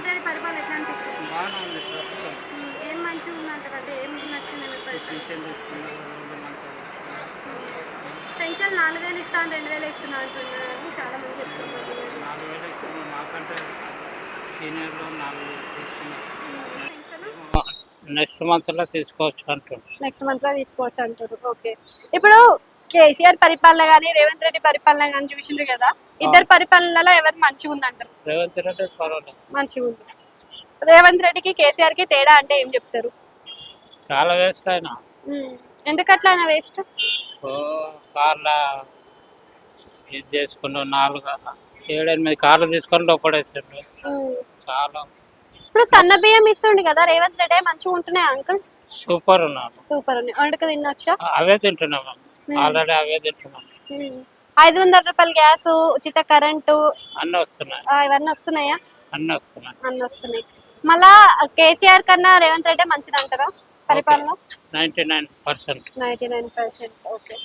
రేవంత్ రెడ్డి పరిపాలన ఎట్లా అనిపిస్తుంది? బాగానే ఉంది ప్రస్తుతం. ఏం మంచిగా ఉందంటారు? అంటే ఏం నచ్చింది మీకు పరిపాలన? పింఛన్ తీసుకున్నారు, రోడ్లు మంచిగా వేస్తున్నారు. పెన్షన్ 4000 ఇస్తా అని 2000 ఇస్తున్నా అంటున్నారు చాలా మంది చెప్తున్నారు. 4000 ఇస్తున్నారు. మాకంటే సీనియర్లు 4000 తీసుకున్నారు. నెక్స్ట్ మంత్లో తీసుకోవచ్చు అంటున్నారు. నెక్స్ట్ మంత్ లో తీసుకోవచ్చు అంటారు. ఓకే, ఇప్పుడు కేసీఆర్ పరిపాలన కానీ రేవంత్ రెడ్డి పరిపాలన కానీ చూసిండ్రు కదా, ఇద్దరు పరిపాలనలో ఎవరు మంచిగా ఉందంటారు? రేవంత్ రెడ్డి పర్వాలేదు, మంచిగా ఉంది. రేవంత్ రెడ్డికి కేసీఆర్ కి తేడా అంటే ఏం చెప్తారు? చాలా వేస్ట్ ఆయన. ఎందుకట్లా ఆయన వేస్ట్? కార్ల ఇది చేసుకున్నాం, 7-8 కార్లు తీసుకొని లోపడేసాడు. చాలా ఇప్పుడు సన్న బియ్యం ఇస్తుండే కదా రేవంత్ రెడ్డి, మంచిగా ఉంటున్నాయి అంకుల్? సూపర్ ఉన్నారు. సూపర్ ఉన్నాయి. వండుకు తినొచ్చా? అవే తింటున్నాం, ఆల్రెడీ అవే తింటున్నాం. 500 రూపాయల గ్యాస్, ఉచిత కరెంటు అన్నీ వస్తున్నాయి, ఇవన్నీ వస్తున్నాయా? అన్నీ వస్తున్నాయి. అన్ని వస్తున్నాయి. మళ్ళా కేసీఆర్ కన్నా రేవంత్ రెడ్డి మంచిది అంటారా పరిపాలన? 99%. 99%. ఓకే.